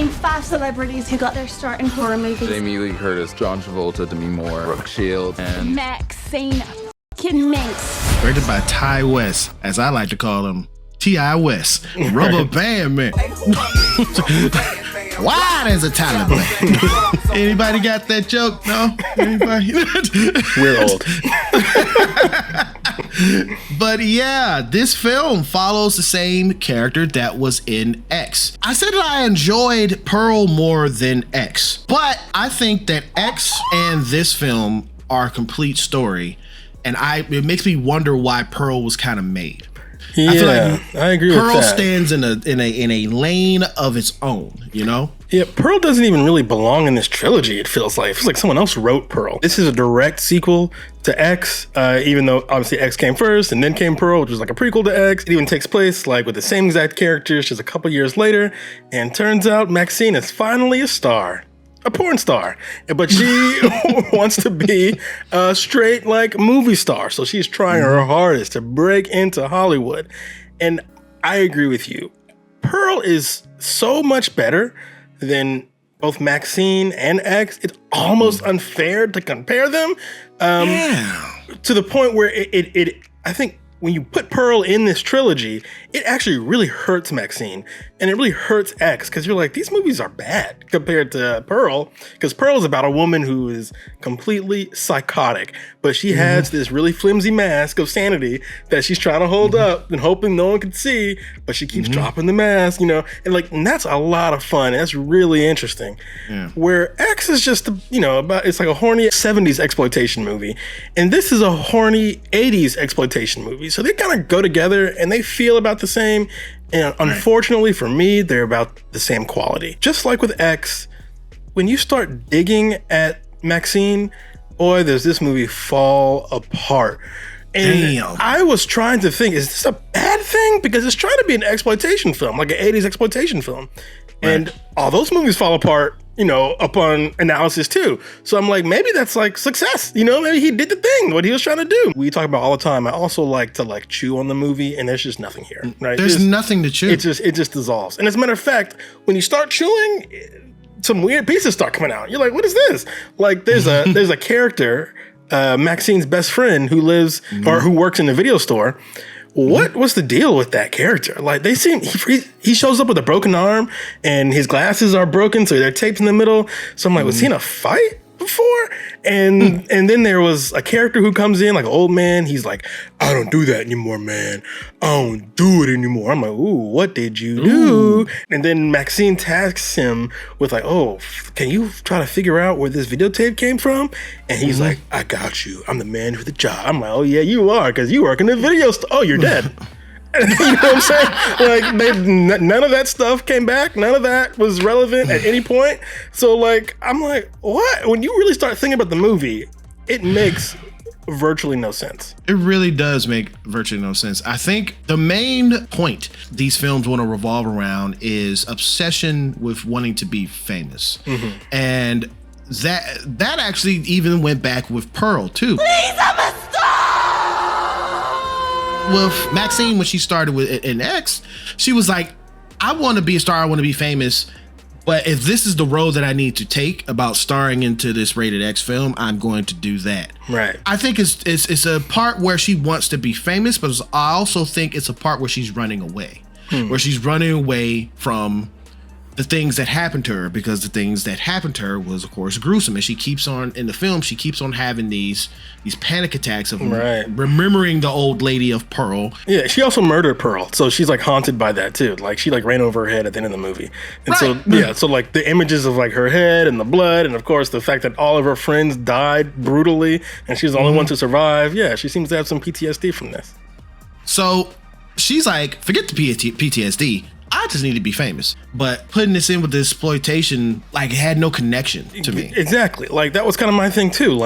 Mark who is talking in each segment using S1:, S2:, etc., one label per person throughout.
S1: Name 5 celebrities who got their start in horror movies.
S2: Jamie Lee Curtis, John Travolta, Demi Moore, Brooke Shields, and
S1: Maxxxine f***ing Minx.
S3: Directed by Ty West, as I like to call him, T.I. West, Rubber Band Man. Why there's a Taliban? Anybody got that joke? No? Anybody?
S4: We're old.
S3: But yeah, this film follows the same character that was in X. I said that I enjoyed Pearl more than X, but I think that X and this film are a complete story, and it makes me wonder why Pearl was kind of made.
S4: Yeah, I feel like I agree with that.
S3: Pearl stands in a lane of its own, you know?
S4: Yeah, Pearl doesn't even really belong in this trilogy, it feels like. It feels like someone else wrote Pearl. This is a direct sequel to X, even though obviously X came first and then came Pearl, which was like a prequel to X. It even takes place like with the same exact characters just a couple years later. And turns out Maxxxine is finally a star. A porn star, but she wants to be a straight like movie star. So she's trying her hardest to break into Hollywood. And I agree with you. Pearl is so much better than both Maxxxine and X. It's almost unfair to compare them. To the point where I think when you put Pearl in this trilogy, it actually really hurts Maxxxine and it really hurts X, because you're like, these movies are bad compared to Pearl, because Pearl is about a woman who is completely psychotic, but she has this really flimsy mask of sanity that she's trying to hold up and hoping no one can see, but she keeps dropping the mask, you know, and that's a lot of fun. That's really interesting. Where X is just, it's like a horny 70s exploitation movie, and this is a horny 80s exploitation movie. So they kind of go together and they feel about the same. And unfortunately for me, they're about the same quality. Just like with X, when you start digging at Maxxxine, boy, does this movie fall apart. And I was trying to think, is this a bad thing? Because it's trying to be an exploitation film, like an 80s exploitation film. And all those movies fall apart, upon analysis too. So I'm like, maybe that's like success, maybe he did the thing, what he was trying to do. We talk about all the time. I also like to chew on the movie, and there's just nothing here, right?
S3: There's nothing to chew.
S4: It just dissolves. And as a matter of fact, when you start chewing, some weird pieces start coming out. You're like, what is this? Like there's a character, Maxxine's best friend who lives or who works in the video store. What was the deal with that character? Like they seem, he shows up with a broken arm and his glasses are broken, so they're taped in the middle. So I'm like, was he in a fight before? And then there was a character who comes in, like an old man. He's like, I don't do that anymore, man. I don't do it anymore. I'm like, ooh, what did you do? And then Maxxxine tasks him with like, oh, can you try to figure out where this videotape came from? And he's like, I got you. I'm the man for the job. I'm like, oh yeah, you are, because you work in the video store. Oh, you're dead. You know what I'm saying? Like none of that stuff came back. None of that was relevant at any point. So I'm like, what? When you really start thinking about the movie, it makes virtually no sense.
S3: It really does make virtually no sense. I think the main point these films want to revolve around is obsession with wanting to be famous. And that actually even went back with Pearl too.
S1: Please, I'm a star!
S3: With Maxxxine, when she started in X, she was like, I want to be a star, I want to be famous, but if this is the road that I need to take about starring into this rated X film, I'm going to do that.
S4: Right.
S3: I think it's a part where she wants to be famous, but I also think it's a part where she's running away, where she's running away from the things that happened to her, because the things that happened to her was, of course, gruesome. And she keeps on, in the film, she keeps on having these panic attacks of remembering the old lady of Pearl.
S4: Yeah, she also murdered Pearl. So she's haunted by that too. She ran over her head at the end of the movie. And so the images of her head and the blood, and of course the fact that all of her friends died brutally and she's the only one to survive. Yeah, she seems to have some PTSD from this.
S3: So she's like, forget the PTSD. I just need to be famous. But putting this in with the exploitation, had no connection to me. Exactly.
S4: That was kind of my thing too.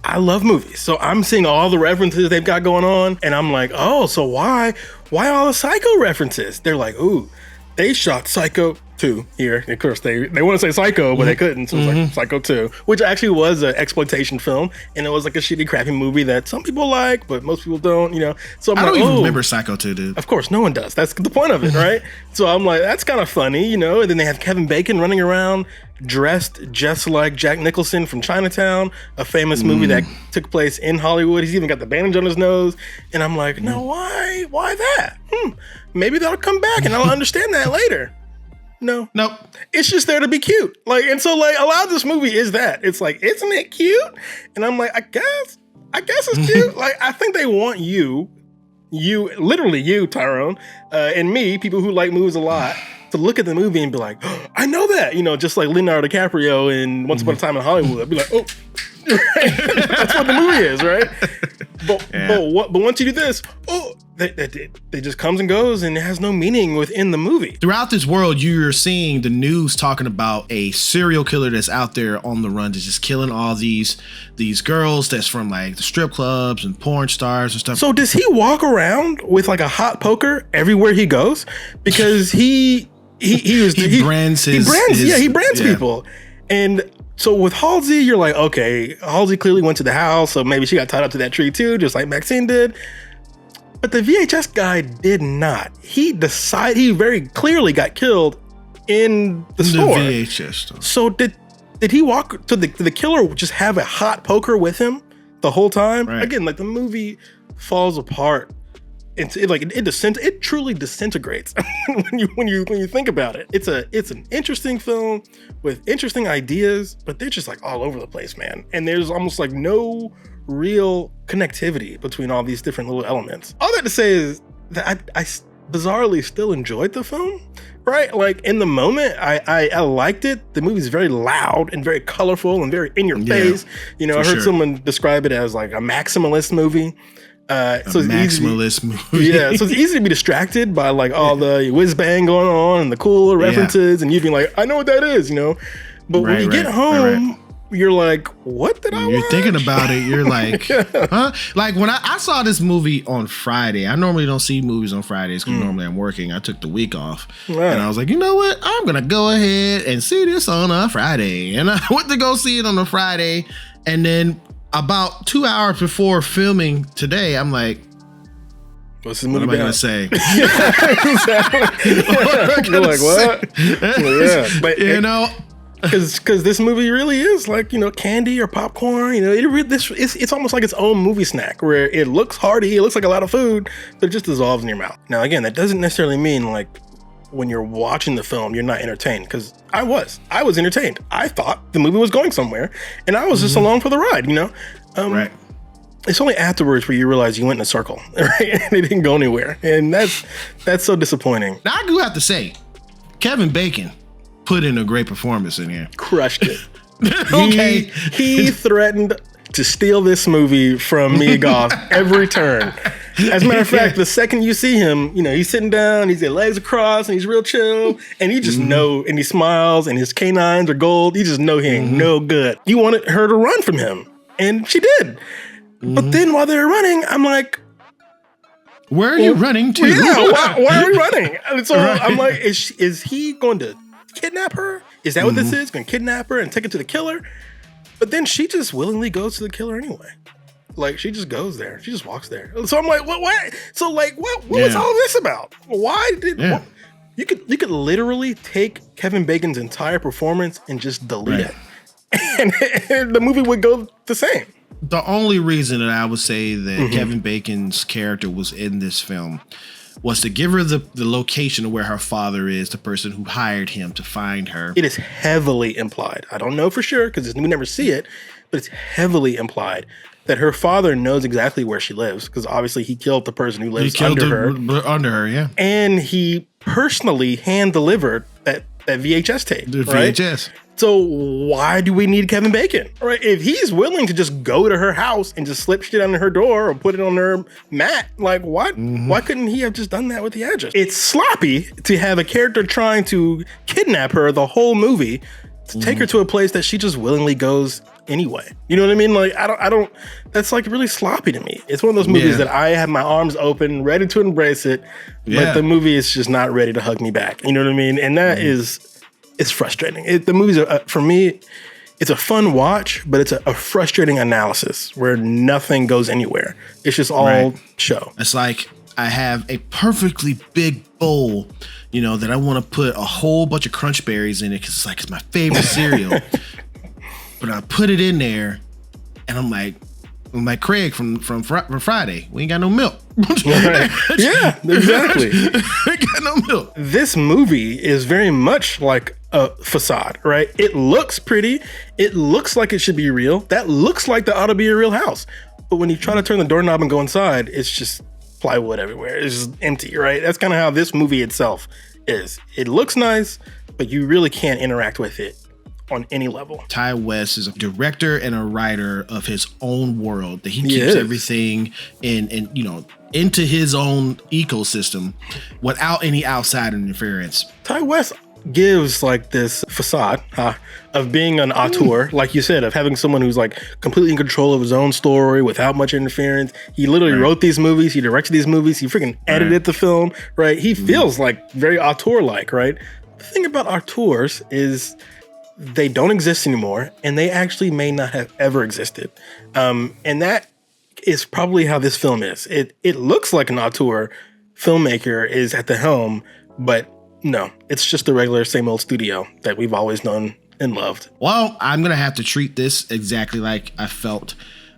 S4: I love movies. So I'm seeing all the references they've got going on, and I'm like, oh, so why all the Psycho references? They're like, ooh, they shot Psycho 2 here. Of course, they want to say Psycho, but they couldn't. So it was like Psycho 2, which actually was an exploitation film, and it was like a shitty, crappy movie that some people like, but most people don't. You know, so I'm
S3: I
S4: like,
S3: don't even remember Psycho 2, dude.
S4: Of course, no one does. That's the point of it, right? So I'm like, that's kind of funny, you know. And then they have Kevin Bacon running around dressed just like Jack Nicholson from Chinatown, a famous movie that took place in Hollywood. He's even got the bandage on his nose, and I'm like, no, why that? Maybe that'll come back, and I'll understand that later. No.
S3: Nope.
S4: It's just there to be cute. Like, and so like a lot of this movie is that. It's like, isn't it cute? And I'm like, I guess it's cute. Like, I think they want you, literally you, Tyrone, and me, people who like movies a lot, to look at the movie and be like, oh, I know that, you know, just like Leonardo DiCaprio in Once Upon a Time in Hollywood. Be like, oh, that's what the movie is, right? But once you do this, oh, they just comes and goes, and it has no meaning within the movie.
S3: Throughout this world, you're seeing the news talking about a serial killer that's out there on the run, that's just killing all these girls that's from like the strip clubs and porn stars and stuff.
S4: So does he walk around with like a hot poker everywhere he goes? Because he brands people. And so with Halsey, you're like, okay, Halsey clearly went to the house, so maybe she got tied up to that tree too, just like Maxxxine did. But the VHS guy did not. He very clearly got killed in the store.
S3: The VHS store.
S4: So did he walk to the killer just have a hot poker with him the whole time? Right. Again, like the movie falls apart. It truly disintegrates when you think about it. It's an interesting film with interesting ideas, but they're just like all over the place, man. And there's almost like no real connectivity between all these different little elements. All that to say is that I bizarrely still enjoyed the film, right? Like in the moment, I liked it. The movie's very loud and very colorful and very in your face. You know, I heard someone describe it as like a maximalist movie. So it's
S3: maximalist movie.
S4: Yeah, so it's easy to be distracted by like all the whiz bang going on and the cool references, and you being like, I know what that is, you know. But when you get home, you're like, what did I watch?
S3: You're thinking about it. You're like, huh? Like when I saw this movie on Friday, I normally don't see movies on Fridays because normally I'm working. I took the week off. Right. And I was like, you know what? I'm going to go ahead and see this on a Friday. And I went to go see it on a Friday. And then about 2 hours before filming today, I'm like,
S4: what's the movie
S3: what am I going to say?
S4: You're like, what? Yeah. But
S3: you know,
S4: because this movie really is like, you know, candy or popcorn. You know, it's almost like its own movie snack where it looks hearty, it looks like a lot of food, but it just dissolves in your mouth. Now, again, that doesn't necessarily mean like when you're watching the film, you're not entertained, because I was entertained. I thought the movie was going somewhere, and I was just along for the ride, you know?
S3: Right.
S4: It's only afterwards where you realize you went in a circle, right? And it didn't go anywhere. And that's so disappointing.
S3: Now, I do have to say, Kevin Bacon put in a great performance in here.
S4: Crushed it.
S3: Okay.
S4: He threatened to steal this movie from me, Goth, every turn. As a matter of fact, the second you see him, you know, he's sitting down, he's got legs across, and he's real chill, and you just know, and he smiles, and his canines are gold. You just know he ain't no good. You wanted her to run from him, and she did. But then while they were running, I'm like,
S3: where are you running to?
S4: Yeah, why are we running? And so I'm like, is he going to kidnap her? Is that what this is? Going to kidnap her and take her to the killer? But then she just willingly goes to the killer anyway. Like, she just goes there. She just walks there. So I'm like, what? So like, what was all this about? Why did you could literally take Kevin Bacon's entire performance and just delete it, and the movie would go the same.
S3: The only reason that I would say that Kevin Bacon's character was in this film was to give her the location of where her father is, the person who hired him to find her.
S4: It is heavily implied. I don't know for sure because we never see it, but it's heavily implied that her father knows exactly where she lives, because obviously he killed the person who lives under her. Yeah. And he personally hand-delivered that VHS tape.
S3: The VHS.
S4: So why do we need Kevin Bacon? Right? If he's willing to just go to her house and just slip shit under her door or put it on her mat, like why couldn't he have just done that with the address? It's sloppy to have a character trying to kidnap her the whole movie to take her to a place that she just willingly goes anyway. You know what I mean? Like, I don't, that's like really sloppy to me. It's one of those movies that I have my arms open, ready to embrace it, but the movie is just not ready to hug me back. You know what I mean? And that is, it's frustrating. The movies are, for me, it's a fun watch, but it's a frustrating analysis where nothing goes anywhere. It's just all show.
S3: It's like I have a perfectly big bowl, you know, that I want to put a whole bunch of crunch berries in it because it's like it's my favorite cereal. But I put it in there, and I'm like Craig from Friday. We ain't got no milk.
S4: Yeah, exactly.
S3: Ain't got no milk.
S4: This movie is very much like a facade, right? It looks pretty. It looks like it should be real. That looks like that ought to be a real house. But when you try to turn the doorknob and go inside, it's just plywood everywhere. It's just empty, right? That's kind of how this movie itself is. It looks nice, but you really can't interact with it on any level.
S3: Ty West is a director and a writer of his own world, that he keeps everything in you know, into his own ecosystem without any outside interference.
S4: Ty West gives like this facade of being an auteur, like you said, of having someone who's like completely in control of his own story without much interference. He literally wrote these movies, he directed these movies, he freaking edited the film, right? He feels like very auteur-like, right? The thing about auteurs is they don't exist anymore, and they actually may not have ever existed. And that is probably how this film is. It looks like an auteur filmmaker is at the helm, but no, it's just the regular same old studio that we've always known and loved.
S3: Well, I'm going to have to treat this exactly like I felt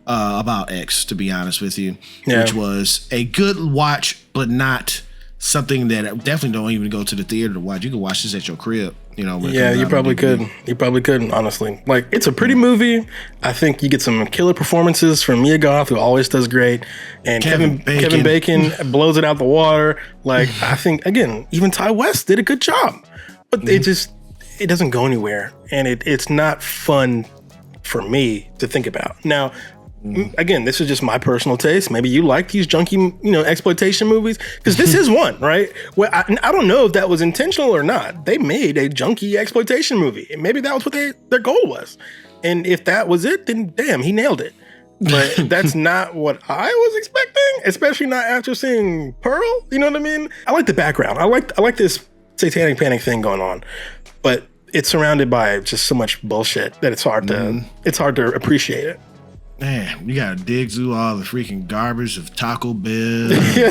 S3: about X, to be honest with you, which was a good watch, but not something that I definitely don't even go to the theater to watch. You can watch this at your crib. You know,
S4: yeah, you probably could. You probably could, honestly. Like, it's a pretty movie. I think you get some killer performances from Mia Goth, who always does great, and Kevin Bacon blows it out the water. Like, I think, again, even Ty West did a good job, but it doesn't go anywhere, and it's not fun for me to think about. Now, again, this is just my personal taste. Maybe you like these junky, you know, exploitation movies, because this is one, right? Well, I don't know if that was intentional or not. They made a junky exploitation movie, and maybe that was what their goal was. And if that was it, then damn, he nailed it. But that's not what I was expecting, especially not after seeing Pearl. You know what I mean? I like the background. I like this satanic panic thing going on, but it's surrounded by just so much bullshit that it's hard to appreciate it.
S3: Man, you gotta dig through all the freaking garbage of Taco Bell,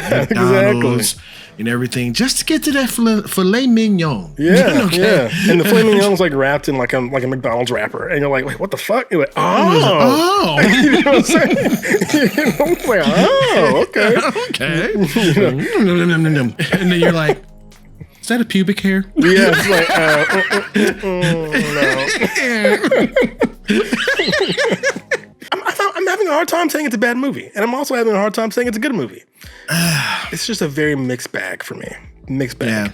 S3: McDonald's, and everything just to get to that filet mignon.
S4: Yeah, yeah. And the filet mignon's like wrapped in like a McDonald's wrapper, and you're like, wait, what the fuck? You're like, oh, you know what I'm saying? I'm like, oh, okay,
S3: okay. And then you're like, is that a pubic hair?
S4: Yeah, it's like, no. I'm having a hard time saying it's a bad movie, and I'm also having a hard time saying it's a good movie. It's just a very mixed bag for me. Mixed bag.
S3: Yeah.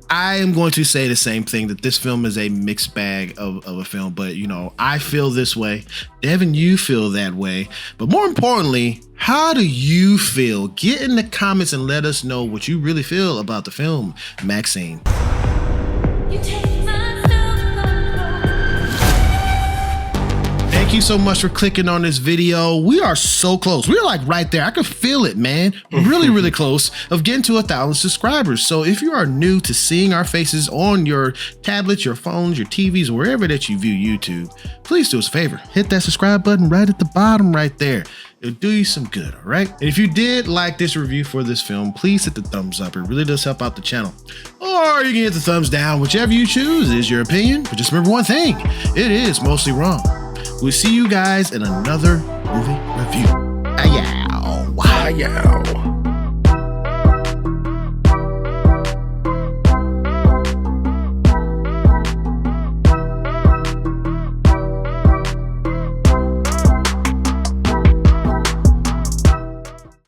S3: I am going to say the same thing, that this film is a mixed bag of a film, but you know, I feel this way. Devin, you feel that way. But more importantly, how do you feel? Get in the comments and let us know what you really feel about the film, Maxxxine. Thank you so much for clicking on this video. We are so close. We're like right there. I can feel it, man. Really, really close of getting to 1,000 subscribers. So if you are new to seeing our faces on your tablets, your phones, your TVs, wherever that you view YouTube, please do us a favor. Hit that subscribe button right at the bottom right there. It'll do you some good, all right? And if you did like this review for this film, please hit the thumbs up. It really does help out the channel. Or you can hit the thumbs down, whichever you choose. It is your opinion. But just remember one thing, it is mostly wrong. We'll see you guys in another movie review. Ayow.
S4: Ayow.